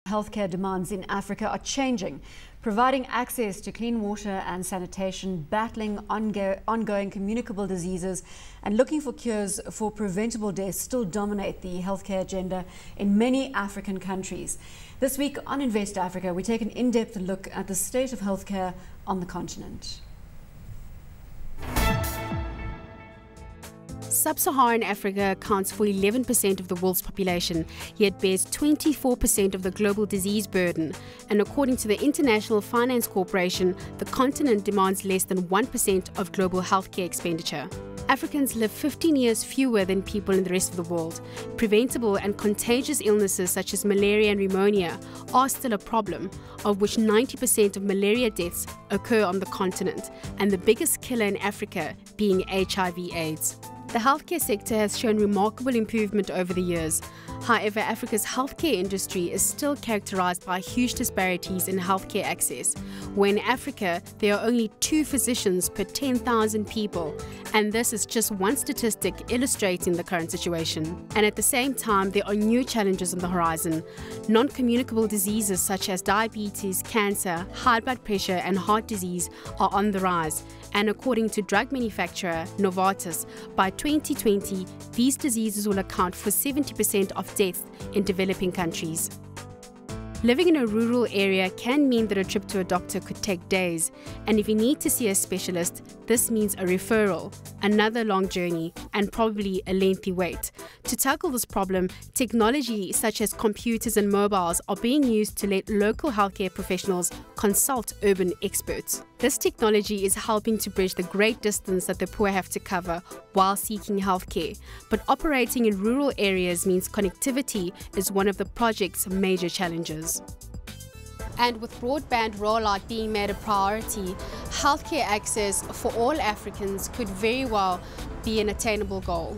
Healthcare demands in Africa are changing, providing access to clean water and sanitation, battling ongoing communicable diseases, and looking for cures for preventable deaths still dominate the healthcare agenda in many African countries. This week on Invest Africa, we take an in-depth look at the state of healthcare on the continent. Sub-Saharan Africa accounts for 11% of the world's population, yet bears 24% of the global disease burden. And according to the International Finance Corporation, the continent demands less than 1% of global healthcare expenditure. Africans live 15 years fewer than people in the rest of the world. Preventable and contagious illnesses such as malaria and pneumonia are still a problem, of which 90% of malaria deaths occur on the continent, and the biggest killer in Africa being HIV/AIDS. The healthcare sector has shown remarkable improvement over the years. However, Africa's healthcare industry is still characterized by huge disparities in healthcare access, where in Africa there are only 2 physicians per 10,000 people, and this is just one statistic illustrating the current situation. And at the same time, there are new challenges on the horizon. Non-communicable diseases such as diabetes, cancer, high blood pressure, and heart disease are on the rise. And according to drug manufacturer Novartis, by 2020, these diseases will account for 70% of deaths in developing countries. Living in a rural area can mean that a trip to a doctor could take days, and if you need to see a specialist, this means a referral, another long journey, and probably a lengthy wait. To tackle this problem, technology such as computers and mobiles are being used to let local healthcare professionals consult urban experts. This technology is helping to bridge the great distance that the poor have to cover while seeking healthcare. But operating in rural areas means connectivity is one of the project's major challenges. And with broadband rollout being made a priority, healthcare access for all Africans could very well be an attainable goal.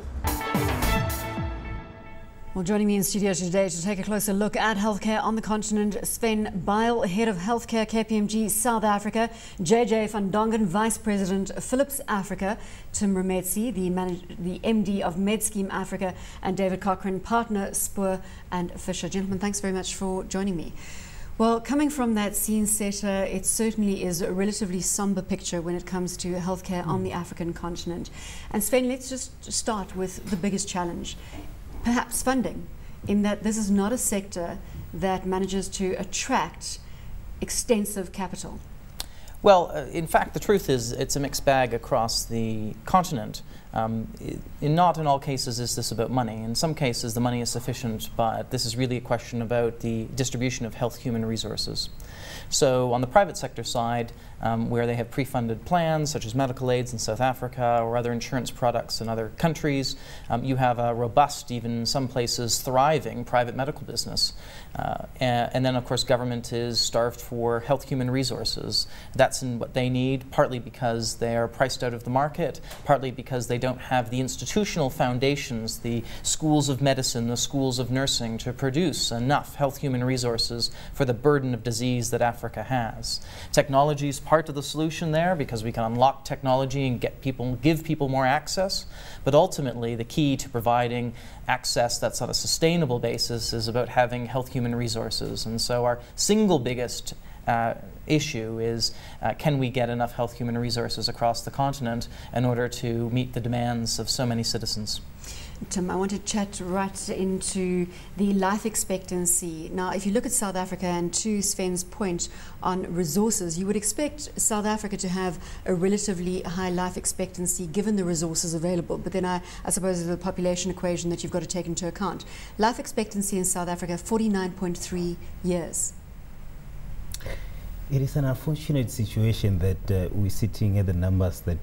Well, joining me in studio today to take a closer look at healthcare on the continent, Sven, Head of Healthcare, KPMG South Africa, JJ van Dongen, Vice President, Philips Africa, Tim Rametse, the MD of Medscheme Africa, and David Cochrane, Partner, Spoor and Fisher. Gentlemen, thanks very much for joining me. Well, coming from that scene setter, it certainly is a relatively somber picture when it comes to healthcare on the African continent. And Sven, let's just start with the biggest challenge. Perhaps funding, in that this is not a sector that manages to attract extensive capital. Well, in fact, the truth is it's a mixed bag across the continent. Not in all cases is this about money. In some cases the money is sufficient, but this is really a question about the distribution of health human resources. So on the private sector side, where they have pre-funded plans such as medical aids in South Africa or other insurance products in other countries, you have a robust, even in some places thriving, private medical business. And then of course government is starved for health human resources. That's in what they need, partly because they are priced out of the market, partly because they don't have the institutional foundations, the schools of medicine, the schools of nursing to produce enough health human resources for the burden of disease that Africa has. Technology is part of the solution there because we can unlock technology and give people more access, but ultimately the key to providing access that's on a sustainable basis is about having health human resources. And so our single biggest issue is can we get enough health human resources across the continent in order to meet the demands of so many citizens. Tim, I want to chat right into the life expectancy. Now, if you look at South Africa, and to Sven's point on resources, you would expect South Africa to have a relatively high life expectancy given the resources available. But then I suppose there's the population equation that you've got to take into account. Life expectancy in South Africa, 49.3 years. It is an unfortunate situation that we're sitting at the numbers that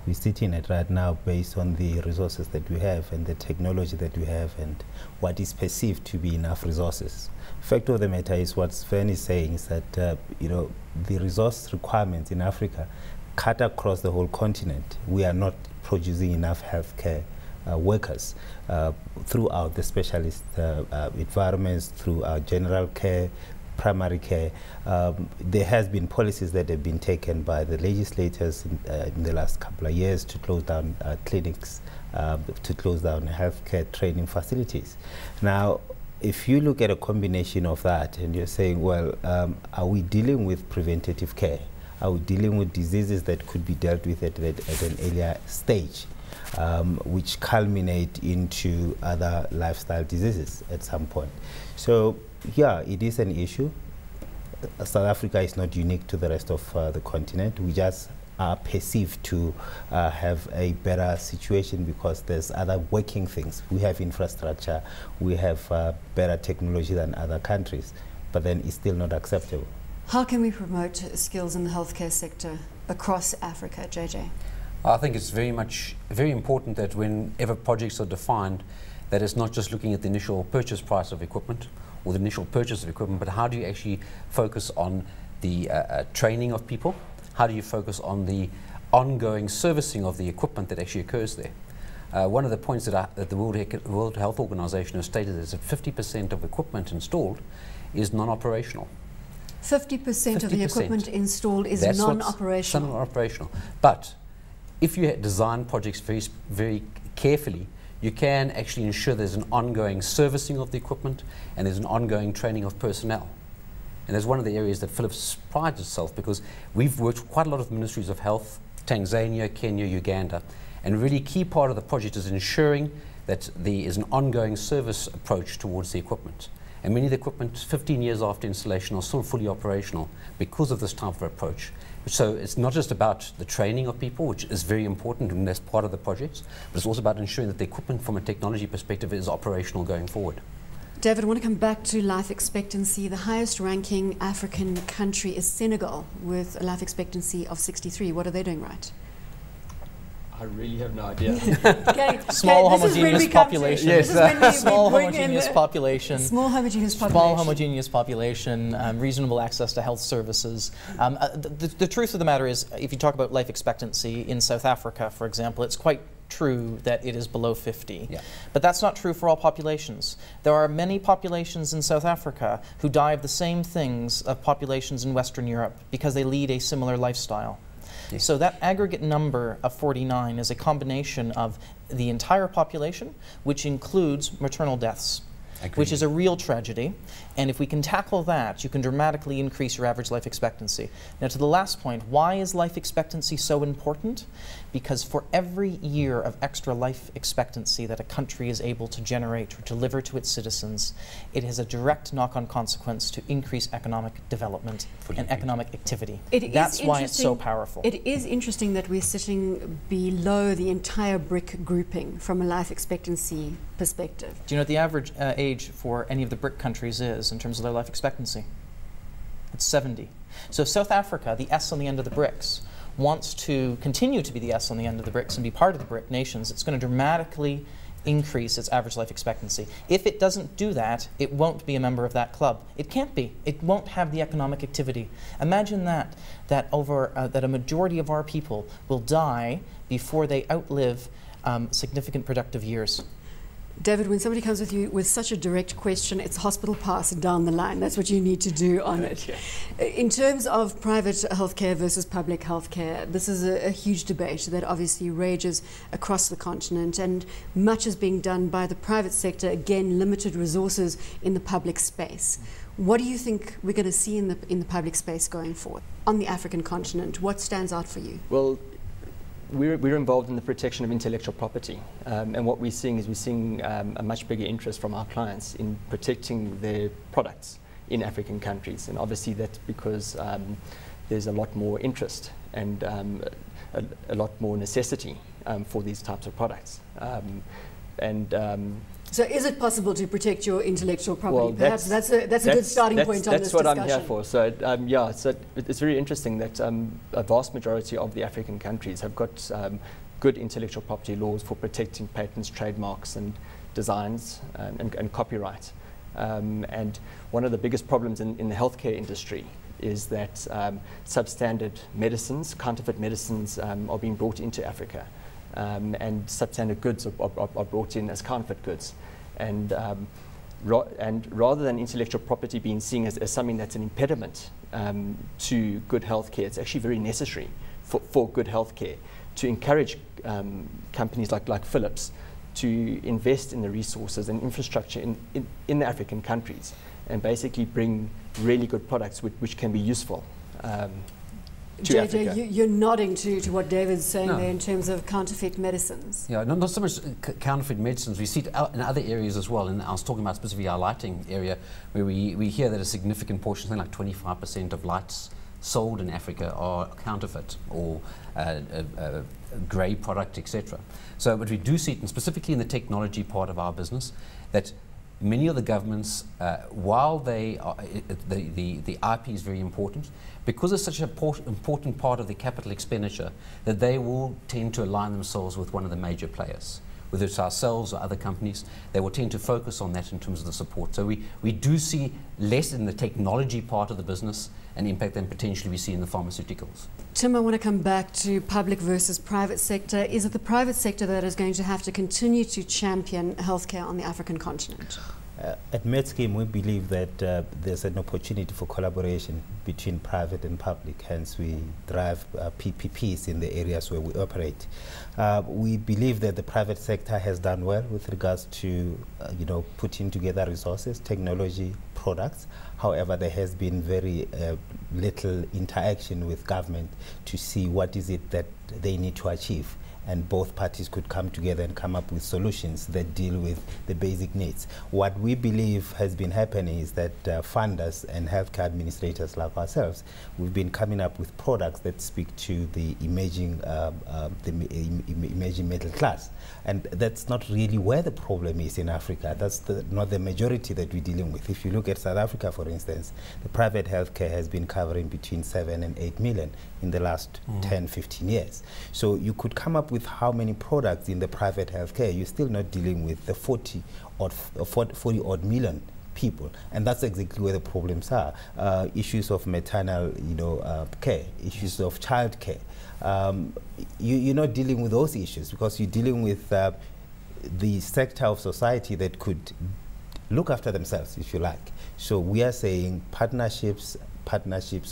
we're sitting at right now based on the resources that we have and the technology that we have and what is perceived to be enough resources. Fact of the matter is what Sven is saying is that the resource requirements in Africa cut across the whole continent. We are not producing enough healthcare workers throughout the specialist environments, through our general care, primary care. There has been policies that have been taken by the legislators in the last couple of years to close down clinics, to close down healthcare training facilities. Now, if you look at a combination of that and you're saying, well, are we dealing with preventative care? Are we dealing with diseases that could be dealt with at an earlier stage, which culminate into other lifestyle diseases at some point? So, yeah, it is an issue. South Africa is not unique to the rest of the continent. We just are perceived to have a better situation because there's other working things. We have infrastructure, we have better technology than other countries, but then it's still not acceptable. How can we promote skills in the healthcare sector across Africa, JJ? I think it's very important that whenever projects are defined, that it's not just looking at the initial purchase price of equipment or the initial purchase of equipment, but how do you actually focus on the training of people? How do you focus on the ongoing servicing of the equipment that actually occurs there? One of the points that the World Health Organization has stated is that 50% of equipment installed is non-operational. 50% of the equipment installed is non-operational. Non-operational. But if you design projects very carefully, you can actually ensure there's an ongoing servicing of the equipment and there's an ongoing training of personnel. And that's one of the areas that Philips prides itself, because we've worked with quite a lot of ministries of health, Tanzania, Kenya, Uganda, and a really key part of the project is ensuring that there is an ongoing service approach towards the equipment. And many of the equipment, 15 years after installation, are still fully operational because of this type of approach. So it's not just about the training of people, which is very important and that's part of the project, but it's also about ensuring that the equipment from a technology perspective is operational going forward. David, I want to come back to life expectancy. The highest ranking African country is Senegal with a life expectancy of 63. What are they doing right? I really have no idea. Small homogeneous population. Yes, small homogeneous population. Small homogeneous population. Small homogeneous population. Reasonable access to health services. The truth of the matter is, if you talk about life expectancy in South Africa, for example, it's quite true that it is below 50. Yeah. But that's not true for all populations. There are many populations in South Africa who die of the same things of populations in Western Europe because they lead a similar lifestyle. Yes. So that aggregate number of 49 is a combination of the entire population, which includes maternal deaths, which is a real tragedy. And if we can tackle that, you can dramatically increase your average life expectancy. Now, to the last point, why is life expectancy so important? Because for every year of extra life expectancy that a country is able to generate or deliver to its citizens, it has a direct knock-on consequence to increase economic development and economic activity. That's why it's so powerful. It is interesting that we're sitting below the entire BRIC grouping from a life expectancy perspective. Do you know what the average age for any of the BRIC countries is in terms of their life expectancy? It's 70. So South Africa, the S on the end of the BRICS, wants to continue to be the S on the end of the BRICS and be part of the BRIC nations. It's going to dramatically increase its average life expectancy. If it doesn't do that, it won't be a member of that club. It can't be. It won't have the economic activity. Imagine that a majority of our people will die before they outlive significant productive years. David, when somebody comes with you with such a direct question, it's hospital pass down the line. That's what you need to do on it. In terms of private healthcare versus public healthcare, this is a huge debate that obviously rages across the continent, and much is being done by the private sector, again, limited resources in the public space. What do you think we're going to see in the public space going forward on the African continent? What stands out for you? Well, we're involved in the protection of intellectual property, and what we're seeing is a much bigger interest from our clients in protecting their products in African countries, and obviously that's because there's a lot more interest and a lot more necessity for these types of products. So is it possible to protect your intellectual property? Well, perhaps that's a good starting point on this discussion. That's what I'm here for. So yeah, so it's very interesting that a vast majority of the African countries have got good intellectual property laws for protecting patents, trademarks, and designs and copyright. And one of the biggest problems in the healthcare industry is that substandard medicines, counterfeit medicines, are being brought into Africa. And substandard goods are brought in as counterfeit goods. And rather than intellectual property being seen as something that's an impediment to good healthcare, it's actually very necessary for good healthcare to encourage companies like Philips to invest in the resources and infrastructure in the African countries and basically bring really good products which can be useful to Africa. JJ, you're nodding to what David's saying there in terms of counterfeit medicines. Yeah, not so much counterfeit medicines. We see it in other areas as well. And I was talking about specifically our lighting area, where we hear that a significant portion, something like 25% of lights sold in Africa are counterfeit or grey product, etc. So, but we do see it, and specifically in the technology part of our business, that many of the governments, while they are, the IP is very important, because it's such an important part of the capital expenditure, that they will tend to align themselves with one of the major players. Whether it's ourselves or other companies, they will tend to focus on that in terms of the support. So we do see less in the technology part of the business and impact than potentially we see in the pharmaceuticals. Tim, I want to come back to public versus private sector. Is it the private sector that is going to have to continue to champion healthcare on the African continent? At Medscheme, we believe that there's an opportunity for collaboration between private and public, hence we drive PPPs in the areas where we operate. We believe that the private sector has done well with regards to putting together resources, technology, products. However, there has been very little interaction with government to see what is it that they need to achieve. And both parties could come together and come up with solutions that deal with the basic needs. What we believe has been happening is that funders and healthcare administrators like ourselves, we've been coming up with products that speak to the emerging middle class. And that's not really where the problem is in Africa. That's not the majority that we're dealing with. If you look at South Africa, for instance, the private healthcare has been covering between 7 and 8 million in the last 10, 15 years. So you could come up with how many products in the private healthcare, you're still not dealing with the 40 odd million people, and that's exactly where the problems are. Issues of maternal care, issues of child care. You're not dealing with those issues because you're dealing with the sector of society that could look after themselves, if you like. So we are saying partnerships,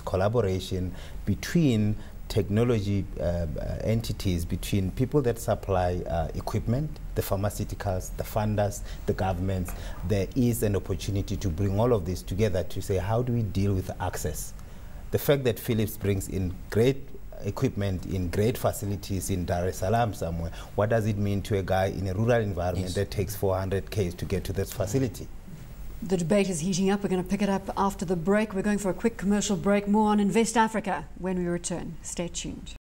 collaboration between technology entities, between people that supply equipment, the pharmaceuticals, the funders, the governments. There is an opportunity to bring all of this together to say, how do we deal with access? The fact that Philips brings in great equipment in great facilities in Dar es Salaam somewhere, what does it mean to a guy in a rural environment that takes 400 k's to get to this facility? The debate is heating up. We're going to pick it up after the break. We're going for a quick commercial break. More on Invest Africa when we return. Stay tuned.